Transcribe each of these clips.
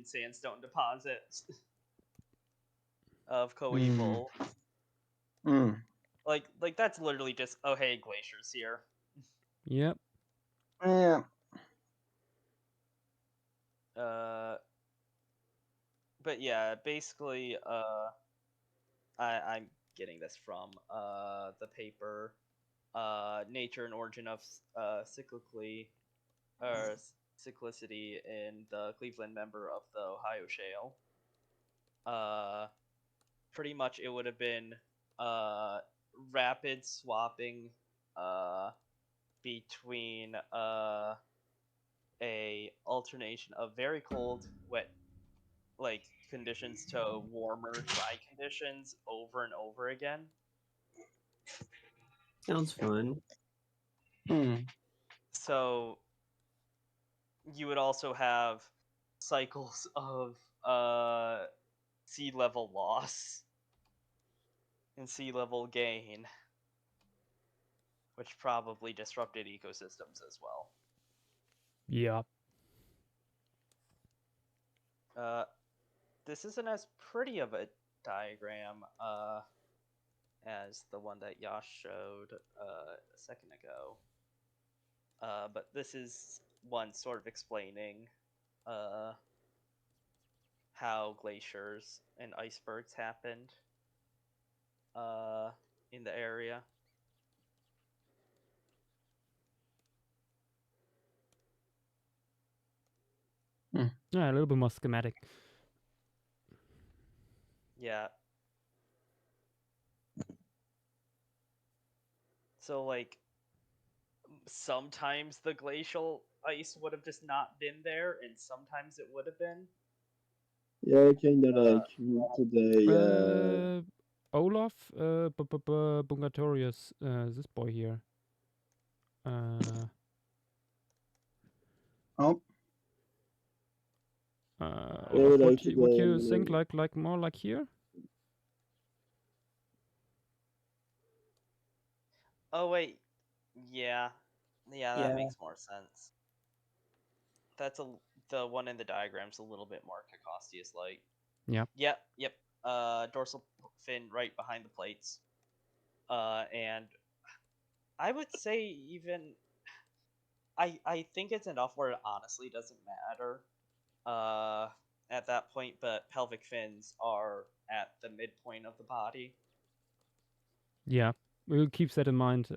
hidden sandstone deposits of coeval. Like that's literally just, oh hey, glaciers here. Yep. Yeah. But yeah, basically, I'm getting this from the paper, Nature and Origin of Cyclicity in the Cleveland member of the Ohio Shale. Pretty much it would have been rapid swapping between a alternation of very cold, wet, like conditions to warmer, dry conditions over and over again. Sounds fun. So you would also have cycles of sea level loss and sea level gain, which probably disrupted ecosystems as well. Yeah. This isn't as pretty of a diagram as the one that Yash showed a second ago. But this is one sort of explaining how glaciers and icebergs happened in the area. Yeah, a little bit more schematic. Yeah. So, like, sometimes the glacial ice would have just not been there, and sometimes it would have been. Yeah, kind of like today. Olaf Bungatorius, this boy here. Oh. Olaf, what you think like more like here? Oh wait, yeah, that makes more sense. That's the one in the diagram's a little bit more Cacosteus-like. Yeah. Yep. Dorsal fin right behind the plates. And I would say even I think it's enough where it honestly doesn't matter at that point, but pelvic fins are at the midpoint of the body. Yeah, we'll keep that in mind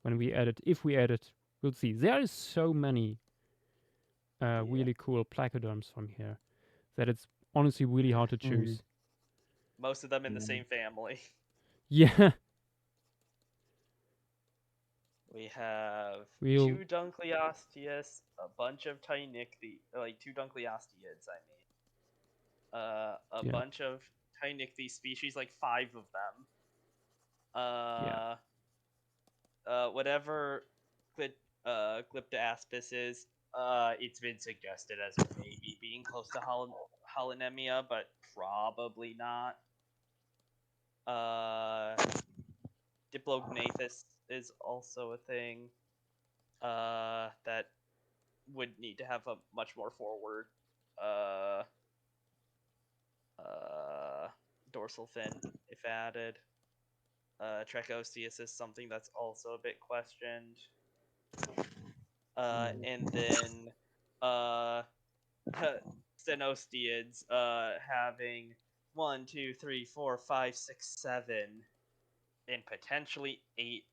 when we edit. If we edit, we'll see. There is so many really cool placoderms from here that it's honestly really hard to choose. Most of them in the same family. Yeah. We have two Dunkleosteus, a bunch of Tynichthyes, like two Dunkleosteids, I mean. Bunch of Tynichthyes species, like 5 of them. Whatever Glyptoaspis is, it's been suggested as maybe being close to Holonemia, but probably not. Diplognathus is also a thing that would need to have a much more forward dorsal fin if added. Trechosteus is something that's also a bit questioned. And then Stenosteids having 1, 2, 3, 4, 5, 6, 7, and potentially 8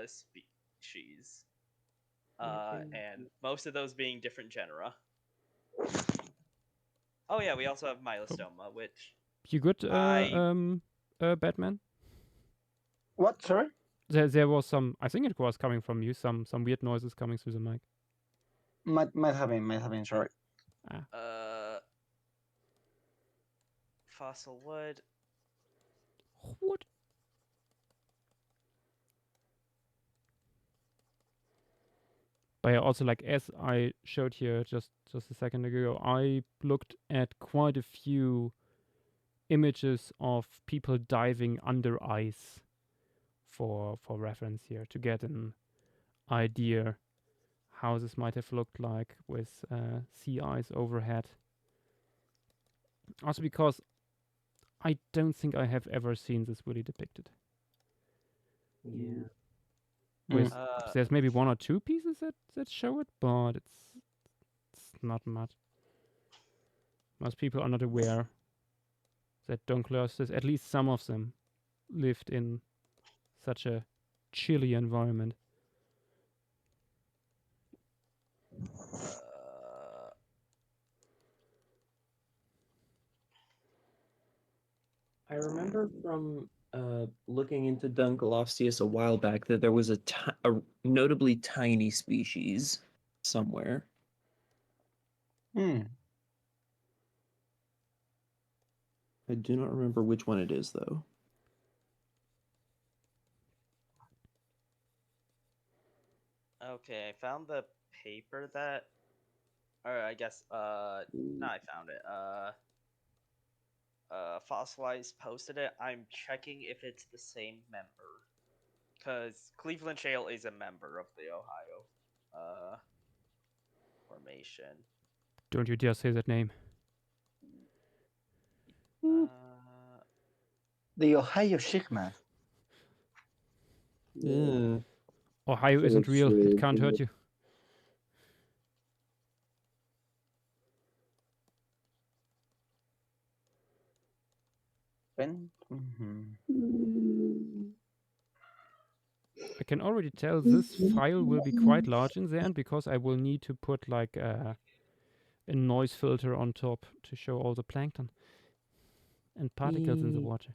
species. And most of those being different genera. Oh yeah, we also have Mylostoma, which you good, Batman? What? Sorry. There was some. I think it was coming from you. Some weird noises coming through the mic. Might have been. Sorry. Fossil wood. What? But yeah, also like as I showed here just a second ago, I looked at quite a few images of people diving under ice for reference here to get an idea houses might have looked like with sea ice overhead. Also because I don't think I have ever seen this really depicted. Yeah. With Uh, there's maybe one or two pieces that show it, but it's not much. Most people are not aware that Dunkleosteus, at least some of them, lived in such a chilly environment. uh, I remember from looking into Dunkeloftius a while back that there was a notably tiny species somewhere. Hmm. I do not remember which one it is, though. okay, I found the paper that, or I guess, no, I found it. Fossilized posted it. I'm checking if it's the same member, because Cleveland Shale is a member of the Ohio, formation. Don't you dare say that name. Uh, The Ohio Sigma. Yeah. Ohio isn't That's real. It really can't hurt good. you. Mhm. I can already tell this file will be quite large in the end because I will need to put like a noise filter on top to show all the plankton and particles in the water.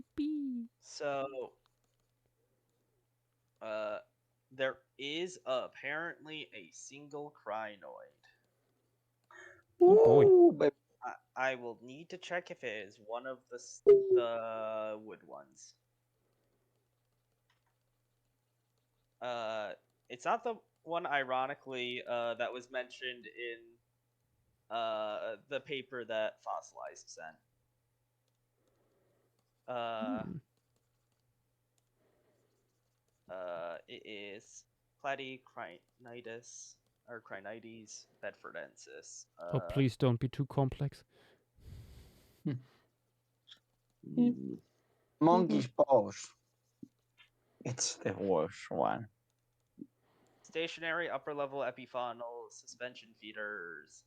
Yippee! so, there is apparently a single crinoid. Oh boy. Ooh, but I will need to check if it is one of the wood ones. It's not the one, ironically, that was mentioned in the paper that Fossilized sent. It is Platycrinitis or Crinites bedfordensis. Oh, please don't be too complex. monkey's paws. It's the worst one. Stationary upper level epifaunal suspension feeders.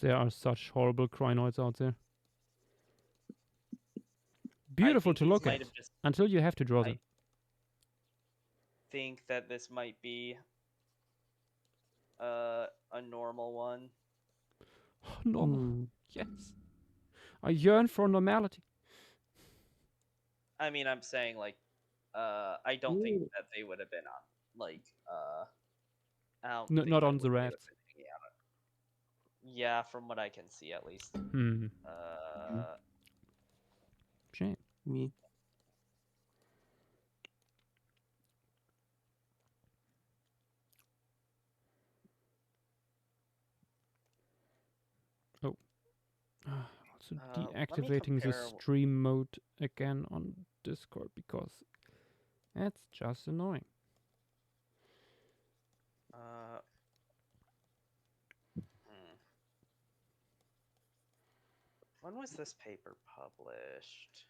There are such horrible crinoids out there. I Beautiful think to these look might at have just. until you have to draw I them. think that this might be a normal one. Normal. Mm. Yes. I yearn for normality. I mean, I'm saying like, I don't think that they would have been on like, I don't think Not that on the they would have rafts. been hanging out. Yeah, from what I can see, at least. Shame. Me. Also let me deactivating the compare. stream mode again on Discord because that's just annoying. When was this paper published?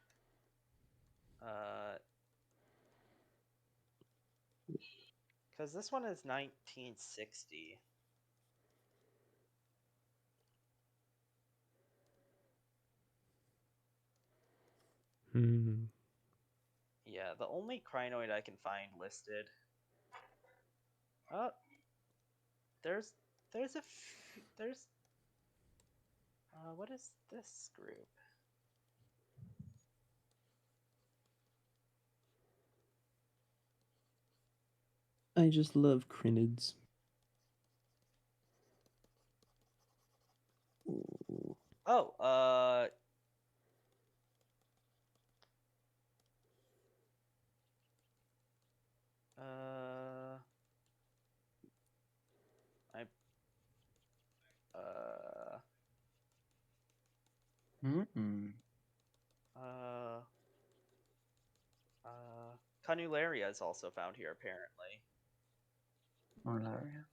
Because this one is 1960. Yeah, the only crinoid I can find listed. There's a there's what is this group? I just love crinids. Oh, I Mm-hmm. Canularia is also found here, apparently. Conularia.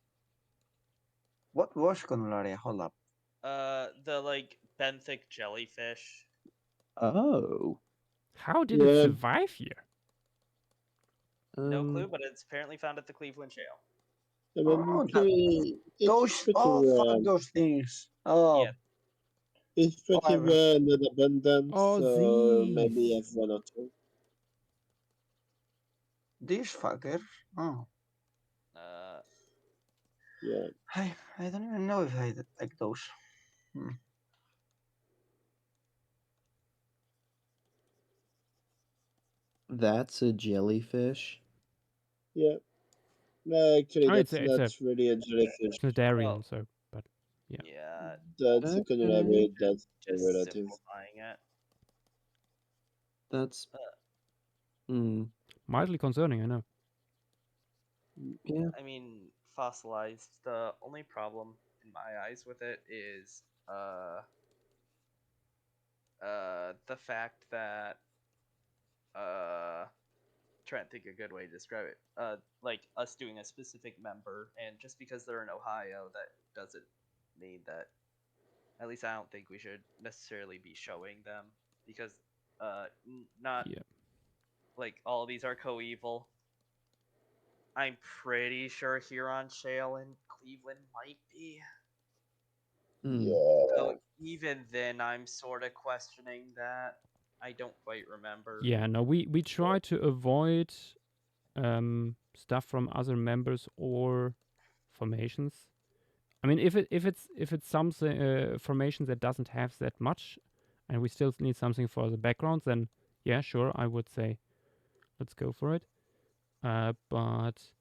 What was Conularia? Hold up. The like benthic jellyfish. Oh. How did it Yeah. survive here? No clue, but it's apparently found at the Cleveland Shale. I mean, Oh, it's those. pretty Oh, rare. fuck those things. Oh, Yeah. It's pretty I've- rare and in abundance, Oh, so maybe you these. have one or two. these fuckers. Oh, Uh, Yeah. I don't even know if I like those. Hmm. That's a jellyfish. Yeah. No, actually, Oh, that's it's not a really a jellyfish. Cnidarian, well, so but yeah, That's a Okay. conularia. That's just relative. simplifying it. That's Uh, mildly concerning, I know. yeah. I mean, fossilized. The only problem in my eyes with it is the fact that trying to think a good way to describe it. Like us doing a specific member, and just because they're in Ohio, that doesn't mean that. At least I don't think we should necessarily be showing them because not Yeah. like all of these are coeval. I'm pretty sure Huron Shale and Cleveland might be. Yeah. So even then, I'm sort of questioning that. I don't quite remember. Yeah, no, we try to avoid stuff from other members or formations. I mean, if it's something formation that doesn't have that much, and we still need something for the background, then yeah, sure, I would say let's go for it. But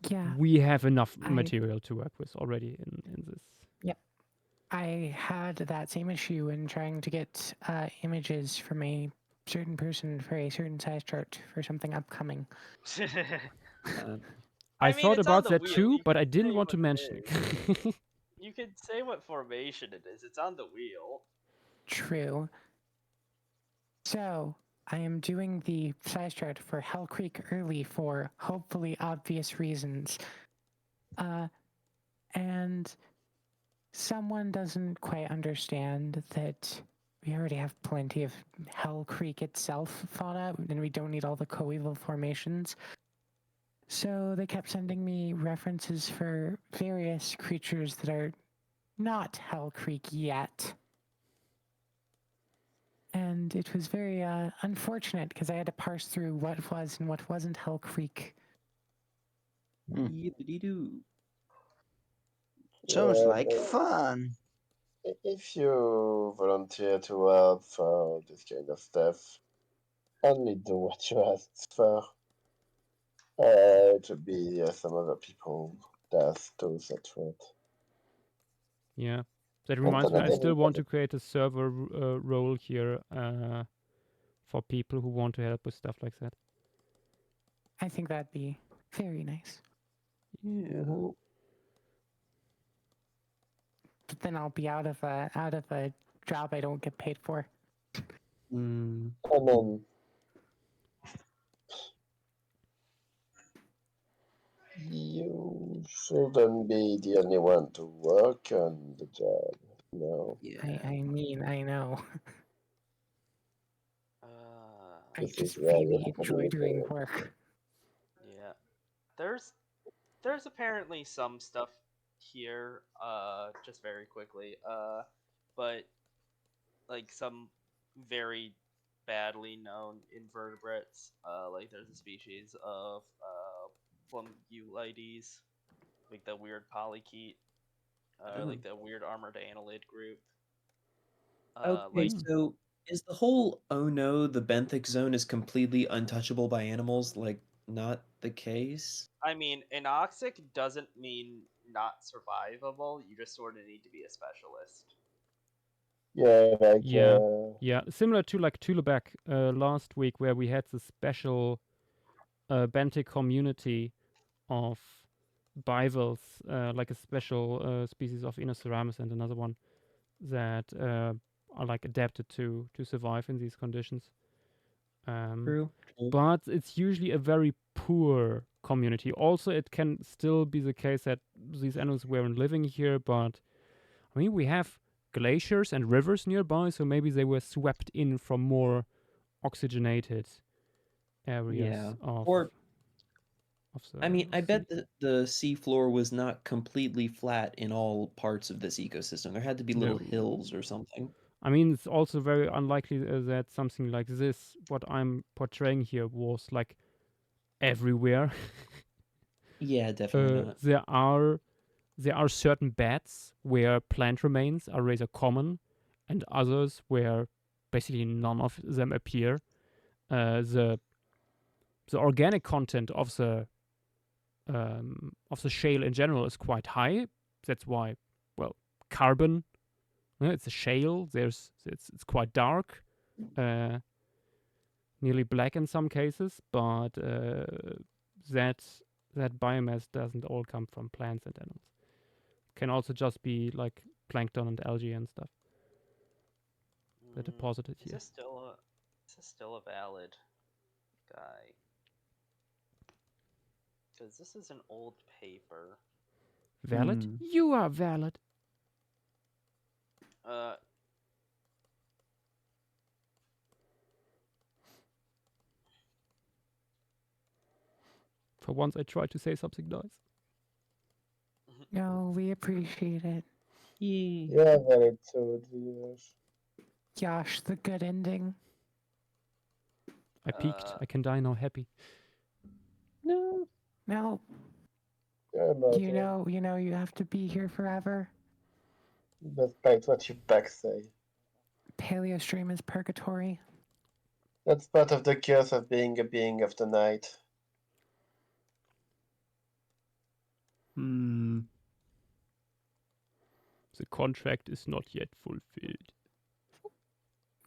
Yeah, we have enough I- material to work with already in this. I had that same issue in trying to get images from a certain person for a certain size chart for something upcoming. I mean, thought it's on about the that wheel. too, You but I can didn't say want to what it mention is. it. You can say what formation it is. It's on the wheel. True. So I am doing the size chart for Hell Creek early for hopefully obvious reasons. And someone doesn't quite understand that we already have plenty of Hell Creek itself fauna, and we don't need all the coeval formations. So they kept sending me references for various creatures that are not Hell Creek yet. And it was very unfortunate because I had to parse through what was and what wasn't Hell Creek. Yibbity-doo. Sounds like but fun. if you volunteer to help for this kind of stuff, only do what you asked for. It would be some other people that do that for it. Yeah, that reminds me. I then still want to everybody- create a server role here for people who want to help with stuff like that. I think that'd be very nice. Yeah. But then I'll be out of a job I don't get paid for. Mm. I mean, you shouldn't be the only one to work on the job, you know. Yeah. I mean, I know. I This just is why you really have to enjoy do doing it. work. Yeah. There's apparently some stuff here, just very quickly. But like some very badly known invertebrates. Like there's a species of Plumbulides, like the weird polychaete, like the weird armored annelid group. Okay, Like so is the whole "oh no, the benthic zone is completely untouchable by animals" like not the case? I mean, anoxic doesn't mean not survivable. You just sort of need to be a specialist. Yeah, like Yeah. Yeah, similar to like Tulebeck last week, where we had the special benthic community of bivalves, like a special species of Inoceramus and another one that are like adapted to survive in these conditions. True. But it's usually a very poor community. Also, it can still be the case that these animals weren't living here, but I mean, we have glaciers and rivers nearby, so maybe they were swept in from more oxygenated areas Yeah. of Or the I mean, I sea. bet the seafloor was not completely flat in all parts of this ecosystem. There had to be little No. hills or something. I mean, it's also very unlikely that something like this, what I'm portraying here, was like everywhere. Yeah, definitely not. There are certain beds where plant remains are rather common, and others where basically none of them appear. The organic content of the shale in general is quite high. That's why, well, carbon. It's a shale. It's quite dark, nearly black in some cases, but that biomass doesn't all come from plants and animals. Can also just be like plankton and algae and stuff that are deposited Is here. this still a valid guy? Because this is an old paper. Valid? Hmm. You are valid. For once, I tried to say something nice. No, we appreciate it. Yeah, very good. Yes. Josh, the good ending. I peaked. Uh, I can die now happy. No. No, Yeah, but you have to be here forever. despite what you back say, Paleostream is purgatory. that's part of the curse of being a being of the night. Hmm. The contract is not yet fulfilled.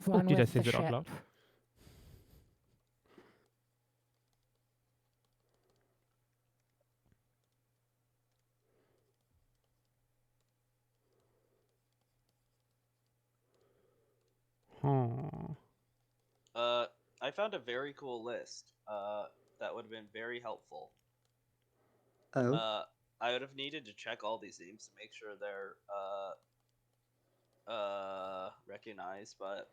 One did I with say the that out ship. loud? Huh. I found a very cool list. That would have been very helpful. Oh. I would have needed to check all these names to make sure they're recognized, but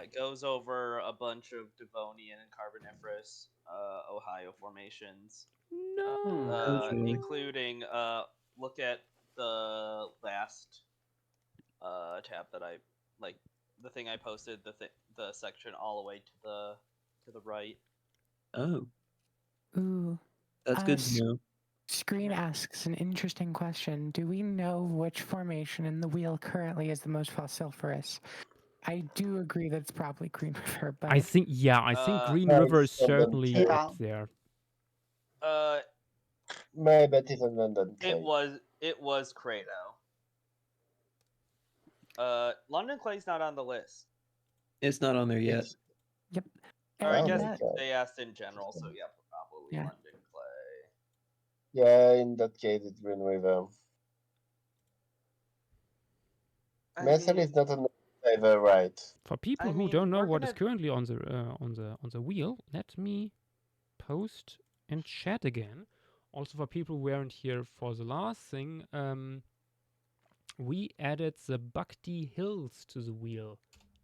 it goes over a bunch of Devonian and Carboniferous Ohio formations, No. including look at the last tab that I like, the thing I posted, the section all the way to the right. Oh. Ooh. That's good to know. Screen asks an interesting question. Do we know which formation in the wheel currently is the most fossiliferous? I do agree that it's probably Green River, but I think Green No, River is it's London certainly Clay. up there. My bet is on London Clay. It was Credo. London Clay's not on the list. It's not on there yet. Yep. Or I Oh guess my God. they asked in general, so yeah, probably Yeah. London Clay. Yeah, in that case, it's Green River. Messel is not on the flavor, right? For people I who mean, don't know we're what is gonna- currently on the wheel, let me post in chat again. Also, for people who weren't here for the last thing, we added the Bhakti Hills to the wheel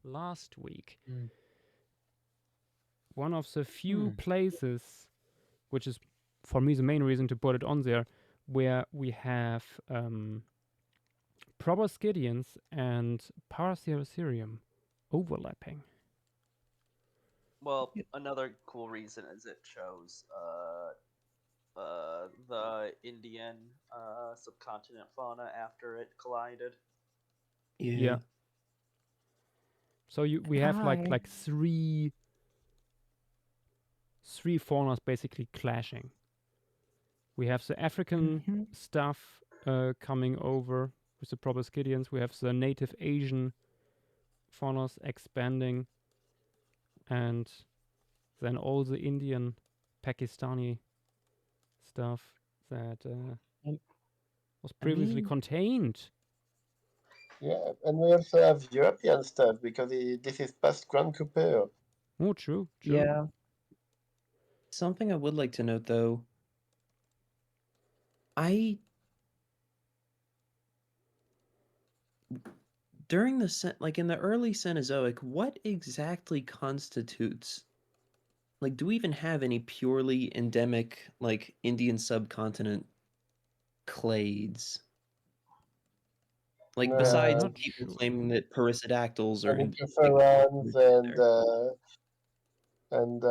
last week. Mm. One of the few places, which is for me the main reason to put it on there, where we have proboscidians and Paratherium overlapping. Well, another cool reason is it shows the Indian subcontinent fauna after it collided. Yeah. So we have like three faunas basically clashing. We have the African stuff coming over with the proboscidians. We have the native Asian faunas expanding, and then all the Indian, Pakistani stuff that was previously contained. Yeah, and we also have European stuff because this is past Grand Cooper. Oh, true. Yeah. Something I would like to note, though, during the in the early Cenozoic, what exactly constitutes, like, do we even have any purely endemic, like, Indian subcontinent clades? Like, besides Not people sure. claiming that perissodactyls are Anicophorans and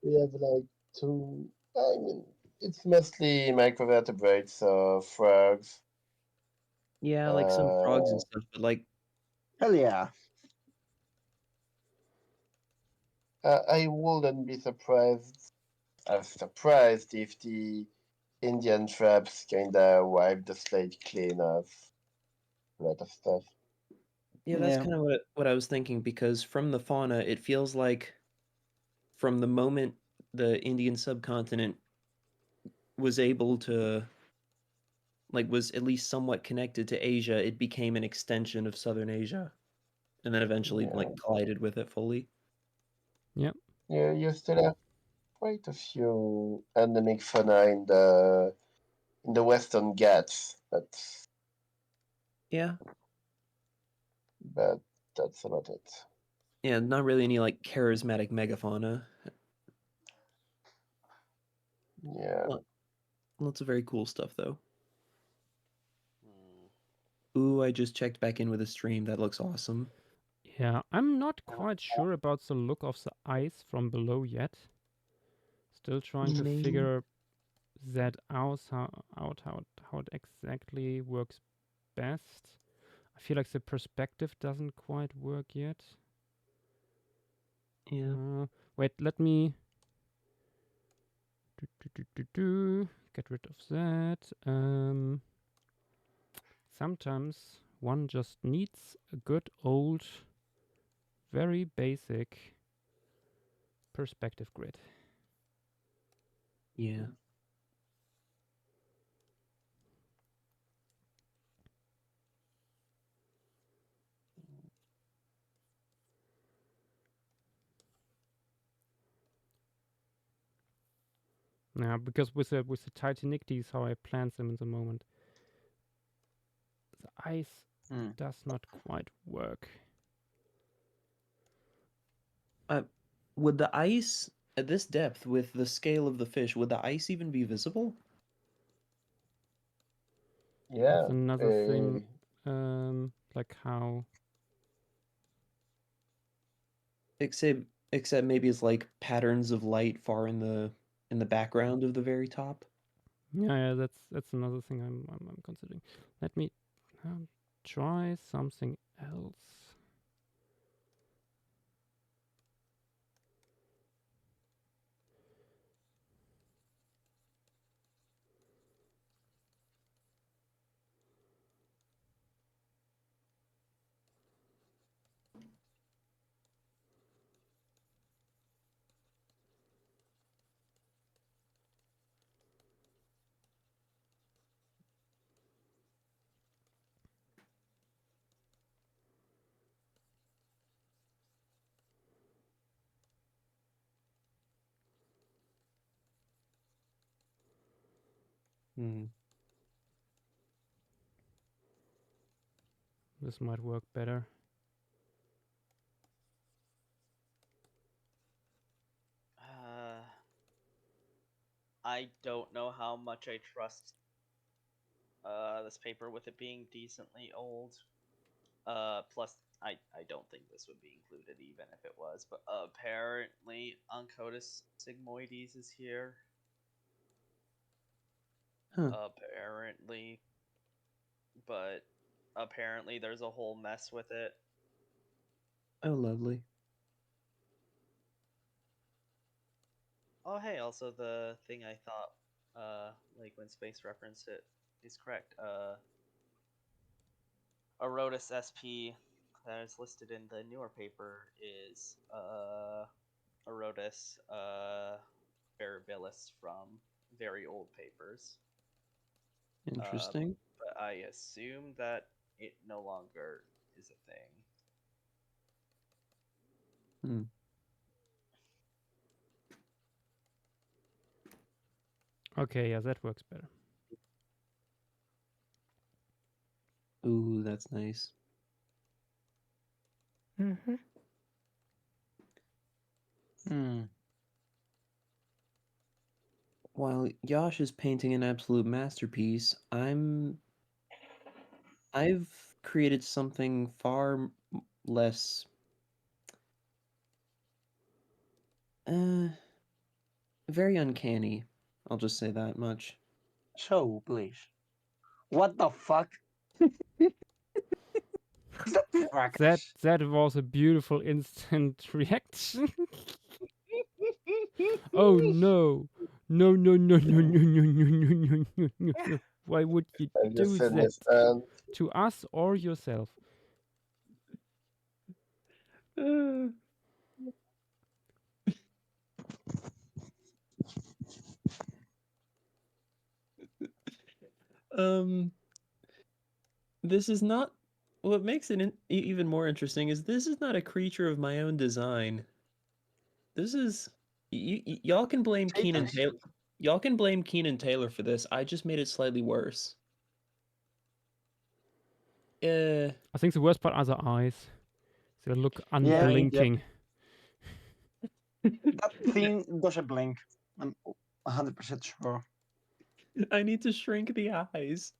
we have like two. I mean, it's mostly microvertebrates, so frogs. yeah, like some frogs and stuff, but like, Hell yeah. I wouldn't be surprised. I'm surprised if the Indian traps kinda wiped the slate clean of a lot of stuff. yeah, that's Yeah. kind of what I was thinking, because from the fauna, it feels like from the moment the Indian subcontinent was able to, like, was at least somewhat connected to Asia, it became an extension of Southern Asia, and then eventually Yeah. like collided with it fully. You still have quite a few endemic fauna in the Western Ghats, but Yeah, that's about it. yeah, not really any like charismatic megafauna. Yeah. Lots of very cool stuff though. Hmm. Ooh, I just checked back in with a stream. That looks awesome. Yeah, I'm not quite sure about the look of the ice from below yet. Still trying to Maybe. figure that how it exactly works best. I feel like the perspective doesn't quite work yet. Yeah. Wait, let me get rid of that. Sometimes one just needs a good old, very basic perspective grid. Yeah. Yeah, because with the Titanictes, how I planned them in the moment, the ice does not quite work. Would the ice at this depth, with the scale of the fish, would the ice even be visible? Yeah. That's another thing, like how. Except maybe it's like patterns of light far in the background of the very top. Yeah, that's another thing I'm considering. Let me try something else. This might work better. I don't know how much I trust this paper with it being decently old. Plus, I don't think this would be included even if it was. But apparently, Oncotis sigmoides is here. Huh. Apparently, but apparently there's a whole mess with it. Oh, lovely. Oh, hey, also the thing I thought, like when Space referenced it, is correct. Arotus SP that is listed in the newer paper is Arotus variabilis from very old papers. Interesting. But I assume that it no longer is a thing. Hmm. Okay, yeah, that works better. Ooh, that's nice. Mm-hmm. Hmm. While Yash is painting an absolute masterpiece, I've created something far less very uncanny. I'll just say that much. So, please. What the fuck? The fuck? That was a beautiful instant reaction. Oh no. No, no, no, no, no, no, no, no, no, no, no, no. Why would you And you do that finish, and to us or yourself? Uh, um, this is not. What makes it even more interesting is this is not a creature of my own design. This is y'all can blame Keenan Satan's. Taylor. Y'all can blame Keenan Taylor for this. I just made it slightly worse. I think the worst part are the eyes. They look Yeah, unblinking. That thing doesn't blink. I'm 100% sure. I need to shrink the eyes.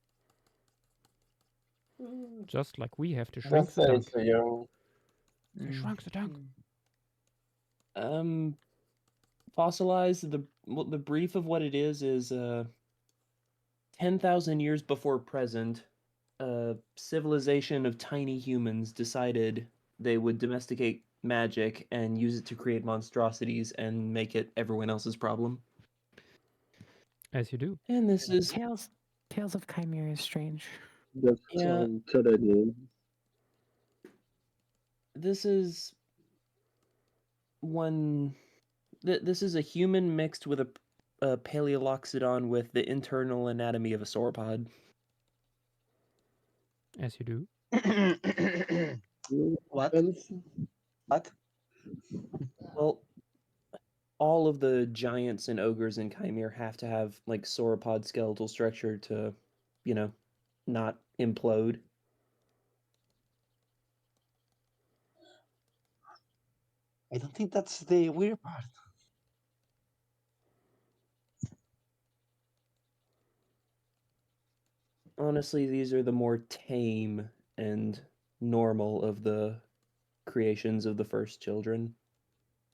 Just like we have to shrink just the say dunk. so young. We shrunk the dunk. Fossilized. The brief of what it is 10,000 years before present, a civilization of tiny humans decided they would domesticate magic and use it to create monstrosities and make it everyone else's problem. As you do. And this is Tales of Chimera is strange. That's Yeah. totally. this is one. This is a human mixed with a paleoloxodon with the internal anatomy of a sauropod. As you do. What? What? Well, all of the giants and ogres in Chimere have to have like sauropod skeletal structure to, you know, not implode. I don't think that's the weird part. Honestly, these are the more tame and normal of the creations of the first children.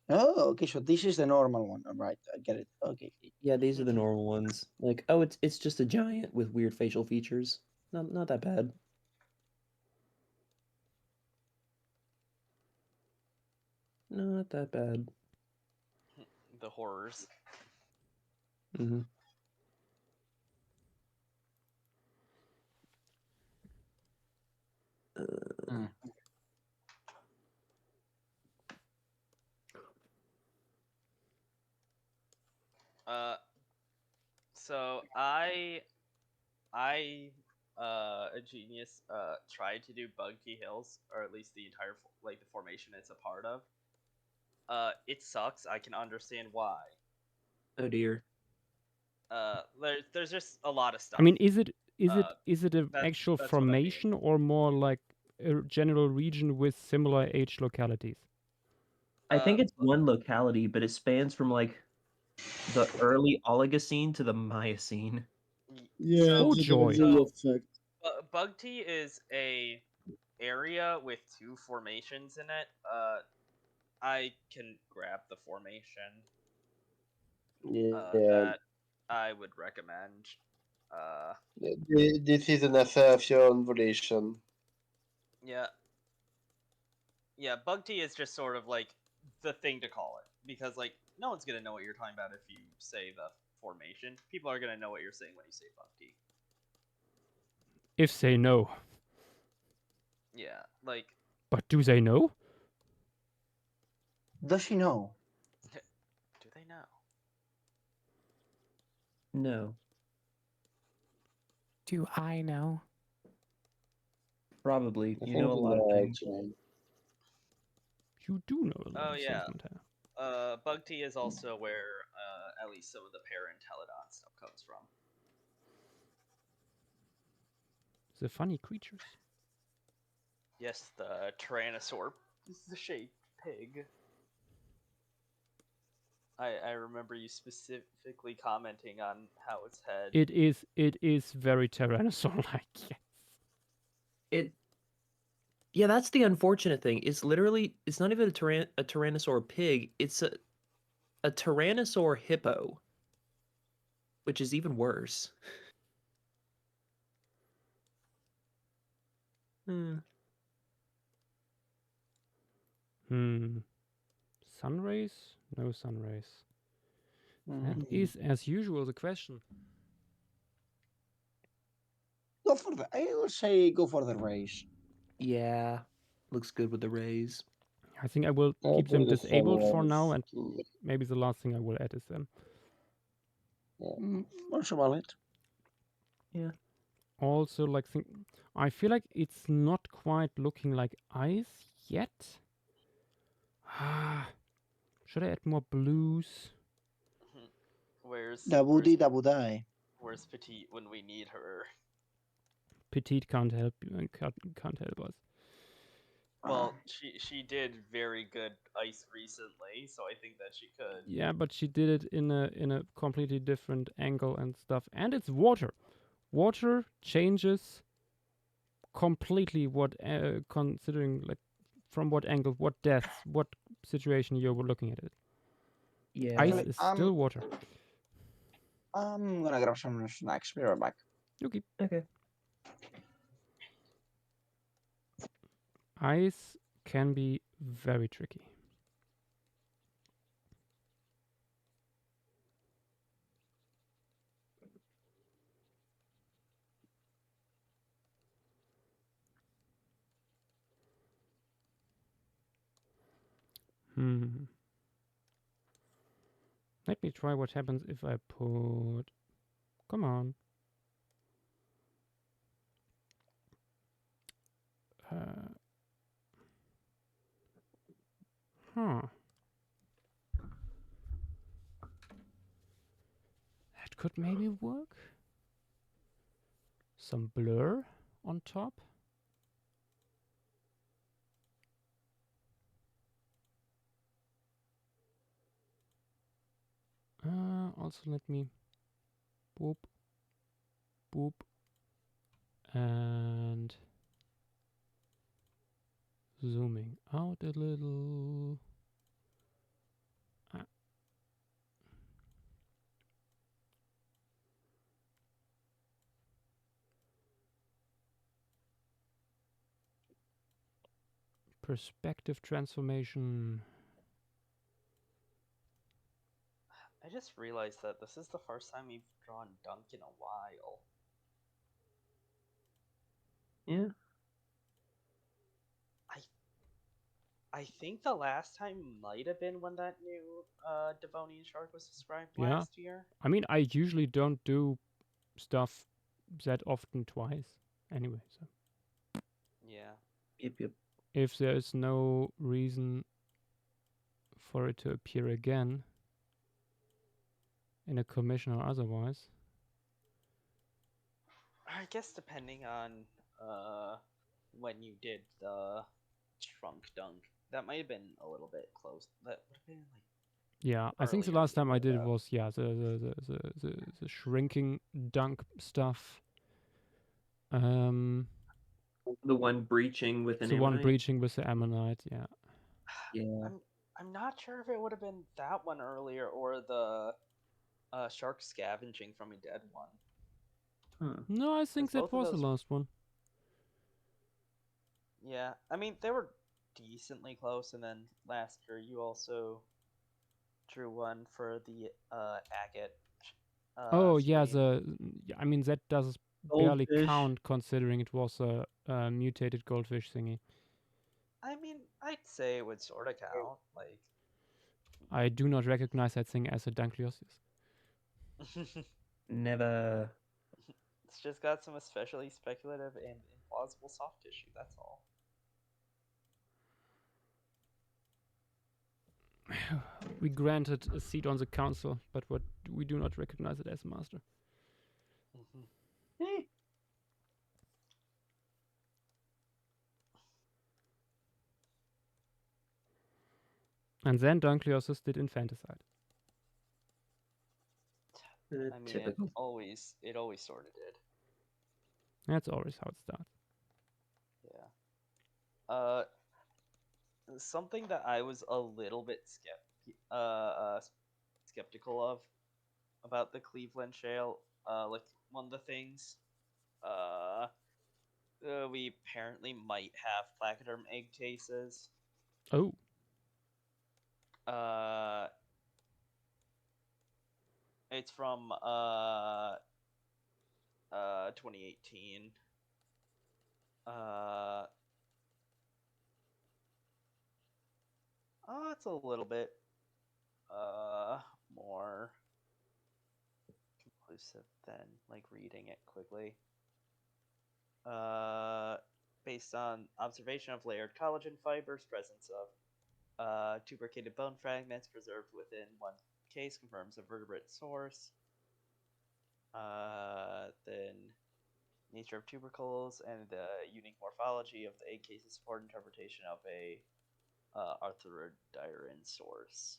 Oh, okay. So this is the normal one. All right, I get it. Okay. Yeah, these are the normal ones. Like, oh, it's just a giant with weird facial features. Not that bad. Not that bad. The horrors. Mm-hmm. Mm. Uh, so I a genius tried to do Buggy Hills, or at least the entire like the formation it's a part of. It sucks. I can understand why. Oh dear. There's just a lot of stuff. I mean, is it an That's actual that's what I mean. formation or more like a general region with similar age localities? I think it's one locality, but it spans from like the early Oligocene to the Miocene. Yeah, Oh, that joy. really affect. Bug Tea is a area with two formations in it. I can grab the formation Yeah, that I would recommend. this is an assertion relation. Yeah, yeah. Bug Tea is just sort of like the thing to call it because like no one's gonna know what you're talking about if you say the formation. People are gonna know what you're saying when you say Bug Tea. If they know. Yeah, like. But do they know? Does she know? Do they know? No, Do I know? probably. I You think know a lot of things. actually. You do know a lot Oh of yeah. stuff, Montana. Bug tea is also where at least some of the Parentelodon stuff comes from. The funny creatures. Yes, the Tyrannosaur is the shaped pig. I remember you specifically commenting on how its head. It is very Tyrannosaur-like. Yes. It. Yeah, that's the unfortunate thing. It's literally, it's not even a tyrannosaur pig. It's a tyrannosaur hippo, which is even worse. Hmm. Sun rays? No sun rays. That Mm. is, as usual, the question. Go for the. I would say go for the race. Yeah, looks good with the rays. I think I will I'll keep them do the disabled for now, sunrise. and maybe the last thing I will add is them. Also valid. Also, like, I feel like it's not quite looking like ice yet. Should I add more blues? Where's Dabudi dabudai. where's Petite when we need her? Petite can't help can't help us. Well, she did very good ice recently, so I think that she could. Yeah, but she did it in a completely different angle and stuff. And it's water. Water changes completely what considering like from what angle, what depth, what situation you're looking at it. Yeah. Ice is still water. I'm gonna grab some snacks. Be right back. Okay. Okay. Ice can be very tricky. Let me try what happens if I put... Come on. Huh. That could maybe work. Some blur on top. Also let me boop, boop, and zooming out a little. Perspective transformation. I just realized that this is the first time we've drawn Dunk in a while. Yeah. I think the last time might have been when that new Devonian shark was described Yeah. last year. I mean, I usually don't do stuff that often twice anyway, so. Yeah. Yep. If there is no reason for it to appear again in a commission or otherwise. I guess depending on when you did the Shrunk Dunk, that might have been a little bit close. That would have been like Yeah, I think the earlier last time I before did it that. was the shrinking dunk stuff. The one breaching with an The one ammonite. breaching with the ammonite, yeah. Yeah. I'm not sure if it would have been that one earlier or the shark scavenging from a dead one. Huh. No, I think 'Cause that both of was the those- last one. Yeah, I mean they were decently close, and then last year you also drew one for the agate. Oh yeah, stream. I mean that does barely Goldfish. count considering it was a mutated goldfish thingy. I mean, I'd say it would sort of count. Like, I do not recognize that thing as a Dunkleosteus. Never. it's just got some especially speculative and implausible soft tissue. That's all. We granted a seat on the council, but what we do not recognize it as master. Mhm. And then Dunkleosus did infanticide. I mean, Typical. it always sort of did. That's always how it starts. Yeah. Something that I was a little bit skeptical of about the Cleveland Shale. Like one of the things, we apparently might have placoderm egg cases. Oh, It's from 2018. It's a little bit more conclusive than like reading it quickly. Based on observation of layered collagen fibers, presence of tubercated bone fragments preserved within one case confirms a vertebrate source. Then nature of tubercles and the unique morphology of the egg cases support interpretation of a arthrodyrene source.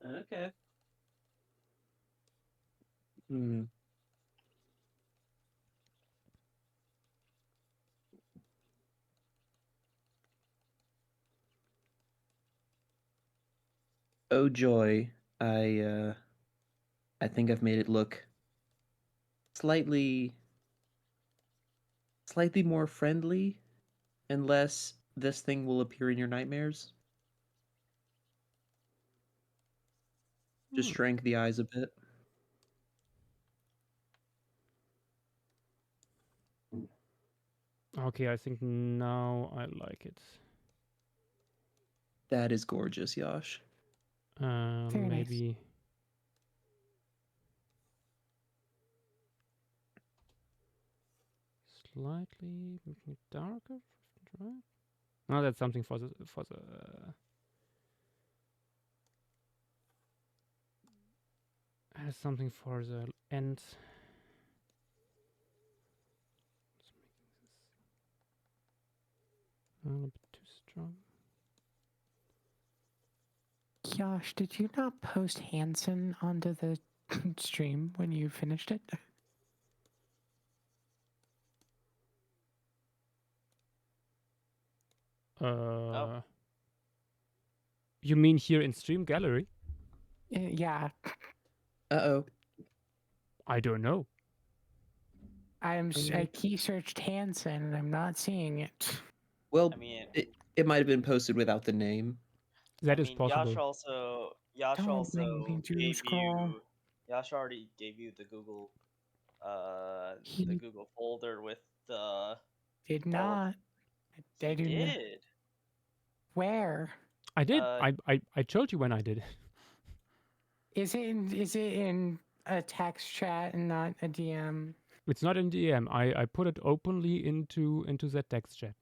Okay. Hmm. Oh joy! I think I've made it look slightly more friendly, unless this thing will appear in your nightmares. Just shrank the eyes a bit. okay. I think now I like it. That is gorgeous, Yash. Very nice. Maybe slightly making it darker. Right? No, that's something for the. Something for the end. A little bit too strong. Josh, did you not post Hanson onto the stream when you finished it? You mean here in Stream Gallery? Yeah, Uh-oh. I don't know. I key searched Hanson and I'm not seeing it. Well, I mean, it might have been posted without the name. That is Yash possible. Yash Don't make me also do gave scroll. you Yash already gave you the Google He folder with the did all of not. he I do not. did. Where? I did. Uh, I told you when I did. Is it in a text chat and not a DM? It's not in DM. I put it openly into that text chat.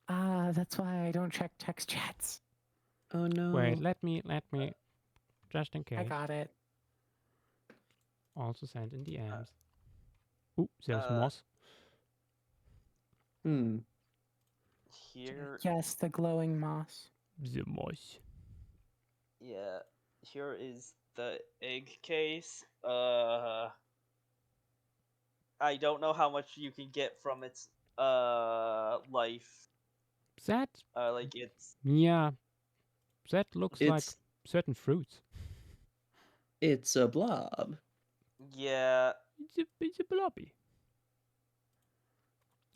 Ah, that's why I don't check text chats. Oh no. Wait, let me just in case. I got it. Also send in DMs. Ooh, there's uh, moss. here Yes, the glowing moss. The moss. yeah, here is the egg case. I don't know how much you can get from its life. That Like it's yeah. That looks like It's certain fruits. it's a blob. yeah. It's a blobby.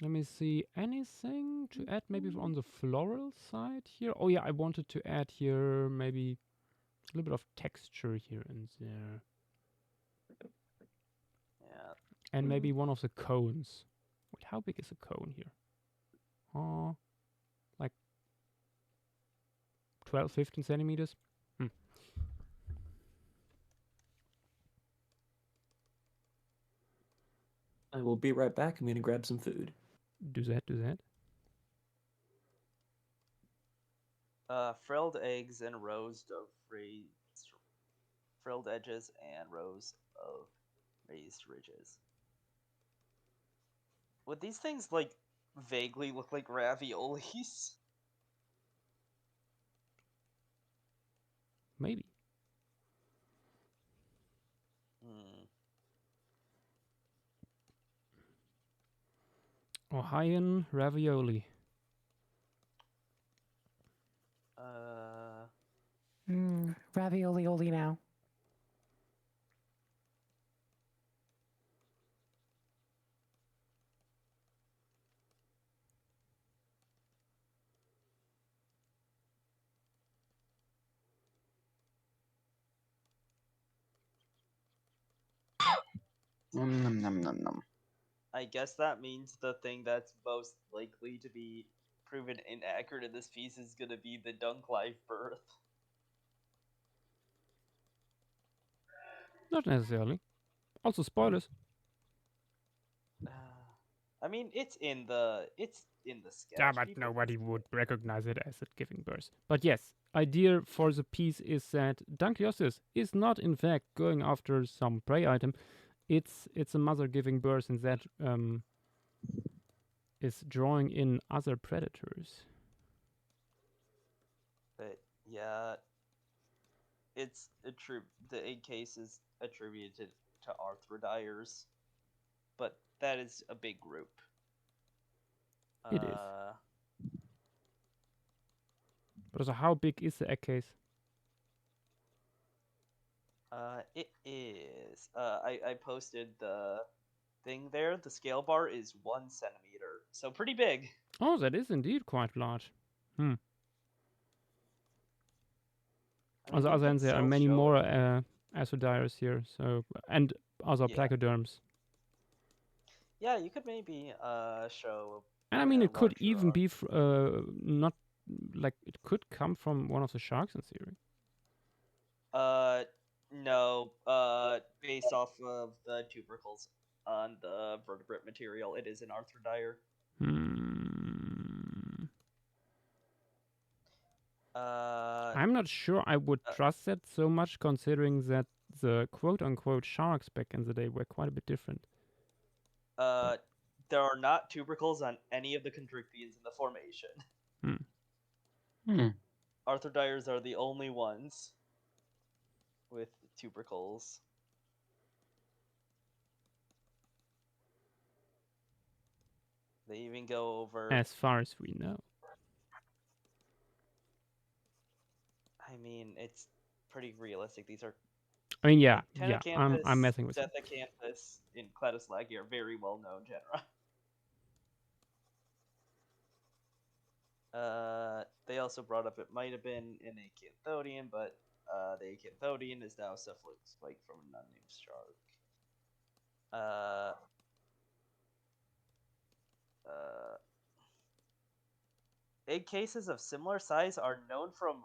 Let me see. Anything to add maybe on the floral side here? Oh yeah, I wanted to add here maybe a little bit of texture here and there. Yeah. And maybe one of the cones. Wait, how big is a cone here? Like 12, 15 centimeters? I will be right back. I'm gonna grab some food. Do that. Frilled eggs and rows of raised frilled edges and rows of raised ridges. Would these things like vaguely look like raviolis? Maybe. Hmm. Ohioan ravioli. Ravioli oli now. Nom nom nom nom. I guess that means the thing that's most likely to be proven inaccurate in this piece is gonna be the Dunk Life birth. Not necessarily. Also spoilers. I mean, it's in the sketch. Yeah, but People nobody can see would it. recognize it as it giving birth. But yes, idea for the piece is that Dankliosis is not in fact going after some prey item. It's a mother giving birth, and that is drawing in other predators. But yeah, it's the egg case is attributed to arthrodires, but that is a big group. It is. But also, how big is the egg case? It is. I posted the thing there. The scale bar is 1 centimeter, so pretty big. Oh, that is indeed quite large. I mean, On the you other hand, could there are still many show more it. asodires here, so and other Yeah. placoderms. Yeah, you could maybe show. And I mean, a it could larger even arc. be not like it could come from one of the sharks in theory. No. Based off of the tubercles on the vertebrate material, it is an arthrodire. I'm not sure I would trust that so much, considering that the quote-unquote sharks back in the day were quite a bit different. There are not tubercles on any of the chondrichthyans in the formation. Arthrodires are the only ones with tubercles. They even go over. As far as we know. I mean, it's pretty realistic. These are. I mean, yeah, like, yeah. I'm messing with it. Dethecampus, and Cladoslagi are very well known genera. They also brought up it might have been an Acanthodian, but the Acanthodian is now cephalic spike from an unnamed shark. Egg cases of similar size are known from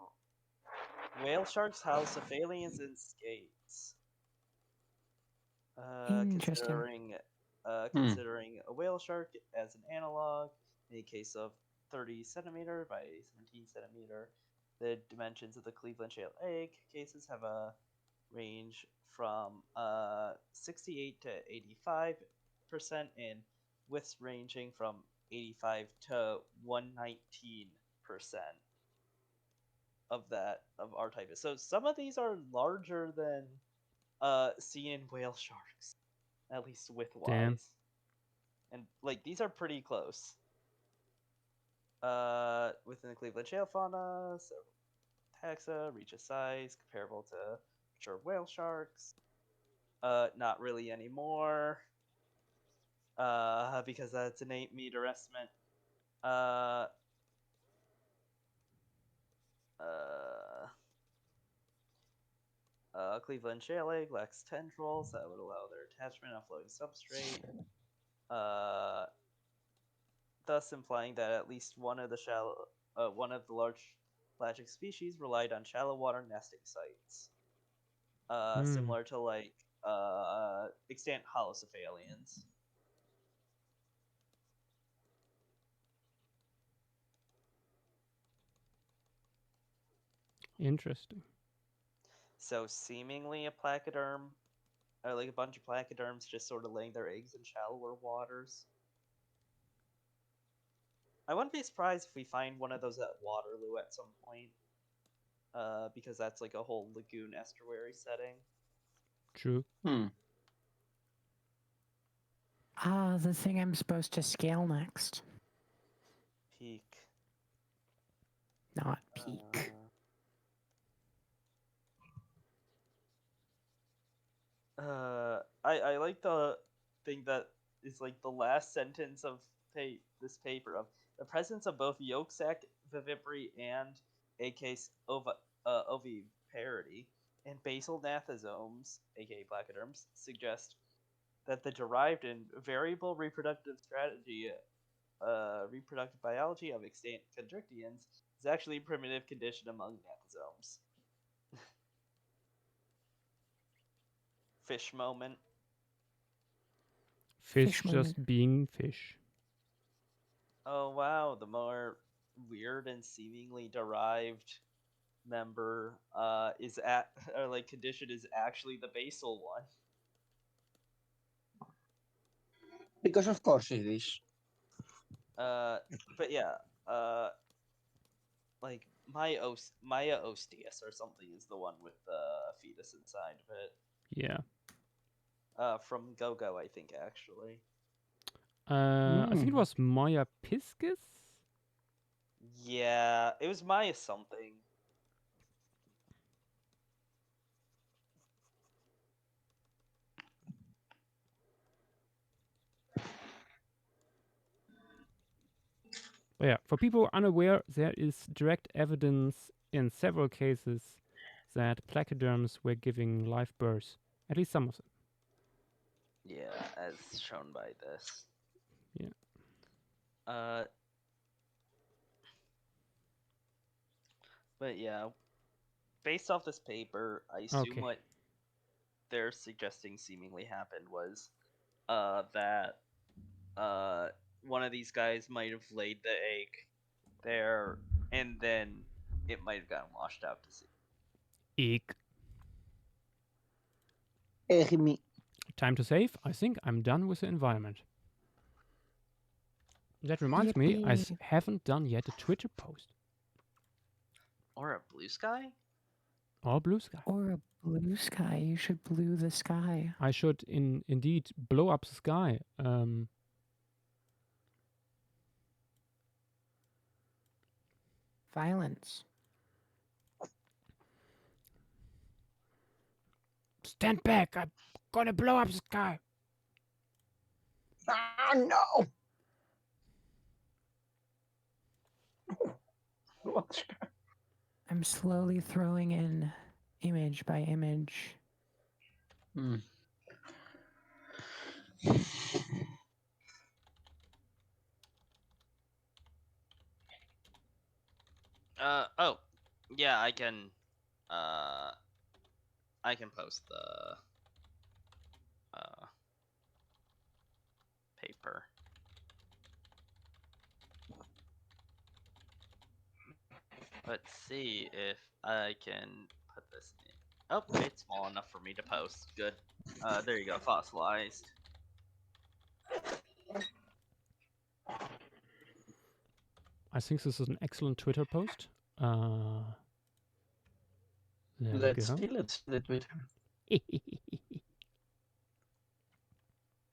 whale sharks, halocephalians, and skates. Interesting. Considering a whale shark as an analog, in a case of 30 centimeter by 17 centimeter, the dimensions of the Cleveland shale egg cases have a range from 68 to 85%, and widths ranging from 85 to 119% of our type. So some of these are larger than seen in whale sharks, at least width wise. Damn. And like these are pretty close. Within the Cleveland shale fauna, so taxa reach a size comparable to mature whale sharks. Not really anymore. Because that's an 8-meter estimate. Cleveland shale egg lacks tendrils that would allow their attachment on floating substrate. Thus implying that at least one of the large pelagic species relied on shallow water nesting sites. Similar to like extant halocephalians. Interesting. So seemingly a placoderm, or like a bunch of placoderms just sort of laying their eggs in shallower waters. I wouldn't be surprised if we find one of those at Waterloo at some point, because that's like a whole lagoon estuary setting. True. Ah, the thing I'm supposed to scale next. Peak. Not peak. I like the thing that is like the last sentence of this paper of the presence of both yolk sac vivipary and a case oviparity and basal gnathosomes, aka placoderms, suggest that the derived and variable reproductive strategy, reproductive biology of extant chondrichthyans is actually a primitive condition among gnathosomes. Fish moment. Fish Fish just moment. being fish. Oh wow, the more weird and seemingly derived member is at or like condition is actually the basal one. Because of course it is. But yeah, like Maya ostius or something is the one with the fetus inside of it. Yeah. From Go-Go, I think actually. I think it was Maya Piscis. Yeah, it was Maya something. But yeah, for people unaware, there is direct evidence in several cases that placoderms were giving live birth. At least some of them. Yeah, as shown by this. Yeah. But yeah, based off this paper, I assume Okay. what they're suggesting seemingly happened was that one of these guys might have laid the egg there, and then it might have gotten washed out to sea. Eek. Me. Time to save. I think I'm done with the environment. That reminds me, I Yippee. haven't done yet a Twitter post. Or a blue sky? Or blue sky. Or a blue sky. You should blue the sky. I should indeed blow up the sky. Violence. Stand back! I'm gonna blow up the sky. Ah, no! What? I'm slowly throwing in image by image. Oh, yeah, I can post the paper. Let's see if I can put this in. Oh, it's small enough for me to post. Good. There you go, fossilized. I think this is an excellent Twitter post. There Let's we see the Twitter. go.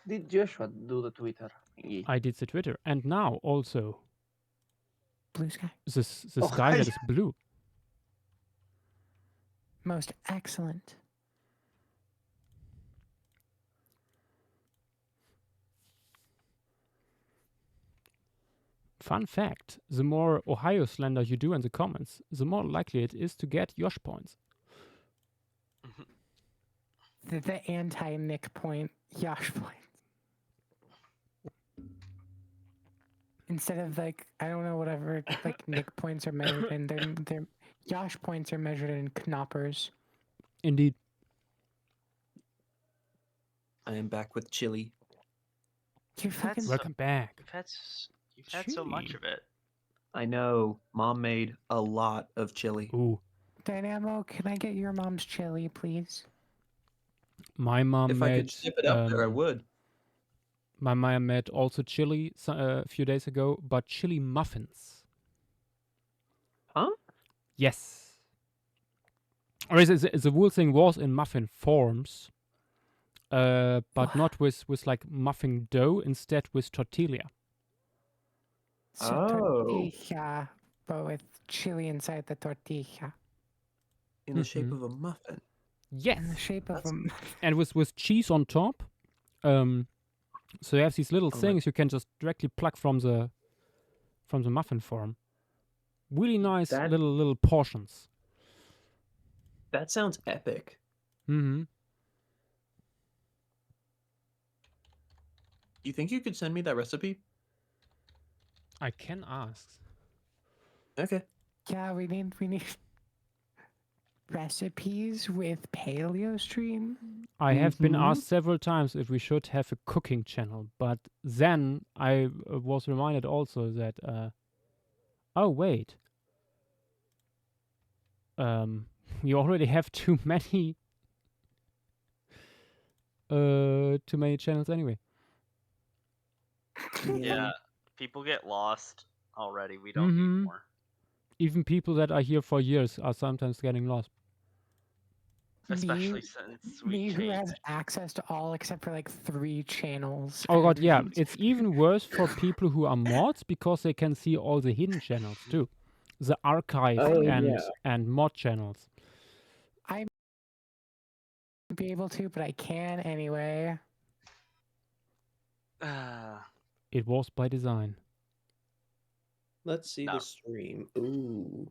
Did Joshua do the Twitter? Yeah. I did the Twitter. And now also Blue sky. the sky that is blue. Most excellent. Fun fact, the more Ohio slander you do in the comments, the more likely it is to get Yosh points. The anti-Nick point, Yosh point. Instead of like, I don't know, whatever, like Nick points are measured in, their Yosh points are measured in knoppers. Indeed. I am back with chili. You fucking Welcome back. You've had so much Chili. of it. I know. Mom made a lot of chili. Ooh. Dynamo, can I get your mom's chili, please? My mom If I made could ship it up there, I would. my mom made also chili a few days ago, but chili muffins. Huh? Yes. Or the whole thing was in muffin forms, but Wow. not with like muffin dough. Instead, with tortilla. So Oh. tortilla, but with chili inside the tortilla. In the shape Mhm. of a muffin. Yes. In the shape of That's- a And with cheese on top. So you have these little Oh my- things you can just directly pluck from the muffin form. Really nice That- little portions. That sounds epic. Mm-hmm. You think you could send me that recipe? I can ask. Okay. Yeah, we need recipes with Paleo Stream. I have been Mhm. asked several times if we should have a cooking channel, but then I was reminded also that oh wait, we already have too many channels anyway. Yeah, people get lost already. We don't Mhm. need more. Even people that are here for years are sometimes getting lost. Especially since we Me who changed. has access to all except for like 3 channels. Oh god, yeah, and- it's even worse for people who are mods because they can see all the hidden channels too, the archive Oh, and yeah. mod channels. be able to, but I can anyway. It was by design. Let's see No. the stream. Ooh.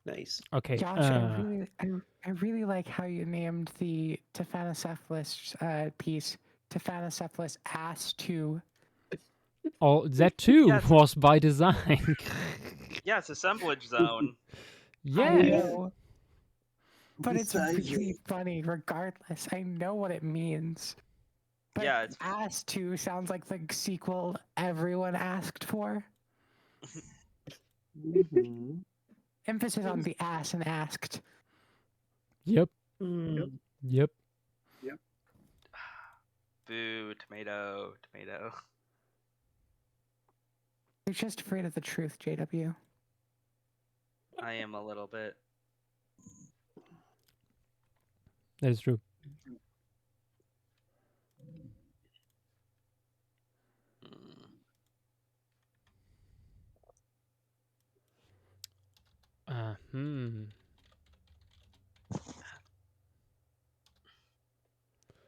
Nice. Okay. Josh, I really like how you named the Tephanocephalus piece Tephanocephalus Ass 2. Oh, that too Yes. was by design. Yeah, it's assemblage zone. I Yes. know, but it's Besides- really funny regardless. I know what it means. But Yeah, it's- Ass 2 sounds like the sequel everyone asked for. Mhm. Emphasis on the ass and asked. Yep. Mm. Yep. Boo, tomato, tomato. You're just afraid of the truth, JW. I am a little bit. That is true. Mm. Hmm.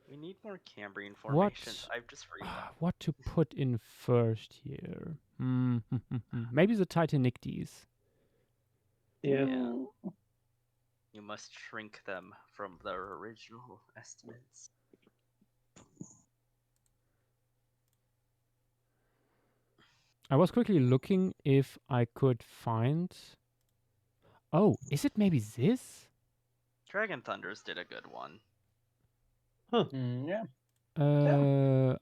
We need more Cambrian formations. I've just read them. What to put in first here? Maybe the Titanictes. Yeah. You must shrink them from their original estimates. I was quickly looking if I could find. Oh, is it maybe this? Dragon Thunders did a good one. Yeah.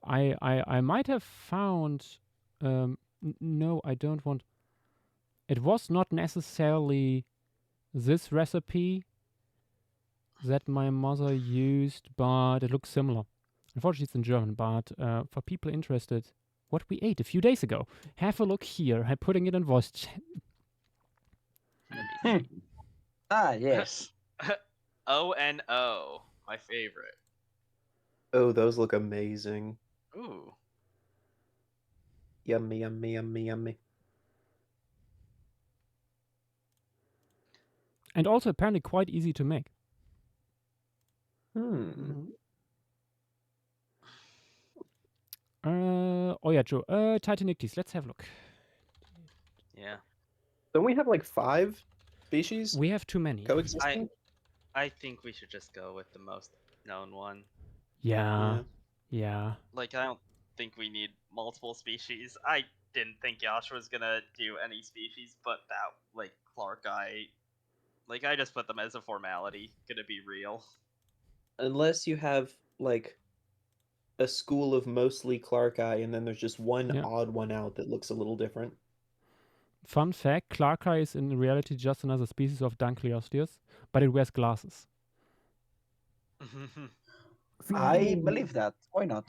I might have found. No, I don't want. It was not necessarily this recipe that my mother used, but it looks similar. Unfortunately, it's in German, but for people interested, what we ate a few days ago, have a look here. I'm putting it in voice chat. Ah, yes. O-N-O, my favorite. Oh, those look amazing. Ooh. Yummy, yummy, yummy, yummy. And also apparently quite easy to make. Oh yeah, true. Titanictes, let's have a look. Yeah. Don't we have like 5 species We have too many. coexisting? I think we should just go with the most known one. Yeah. Like, I don't think we need multiple species. I didn't think Yasha was gonna do any species, but that, like, Clark, I just put them as a formality. Gonna be real. Unless you have like a school of mostly Clark Eye, and then there's just one Yeah. odd one out that looks a little different. Fun fact, Clarkai is in reality just another species of Dunkleosteus, but it wears glasses. I believe that. Why not?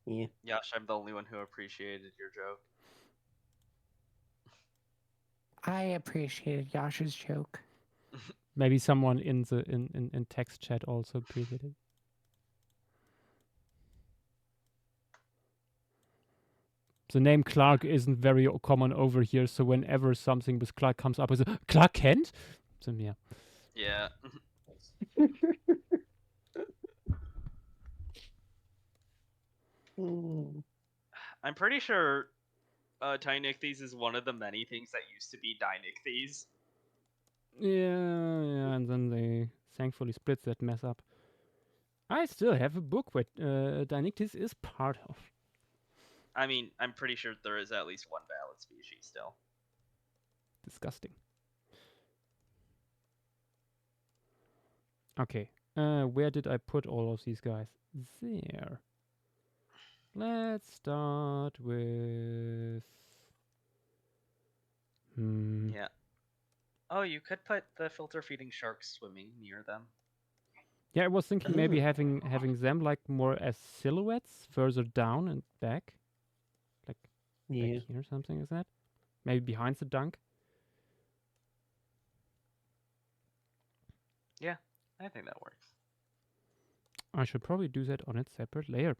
Yeah. Yash, I'm the only one who appreciated your joke. I appreciated Yasha's joke. Maybe someone in the in text chat also appreciated it. The name Clark isn't very common over here, so whenever something with Clark comes up, it's Clark Kent. So yeah. Yeah. I'm pretty sure Dinichthyes is one of the many things that used to be Dinichthyes. Yeah, and then they thankfully split that mess up. I still have a book where Dinictis is part of. I mean, I'm pretty sure there is at least one valid species still. Disgusting. Okay, where did I put all of these guys? There. Let's start with... Yeah. Oh, you could put the filter feeding sharks swimming near them. Yeah, I was thinking maybe having them like more as silhouettes further down and back. Like Yeah. back here, something like that. Maybe behind the dunk. Yeah, I think that works. I should probably do that on a separate layer.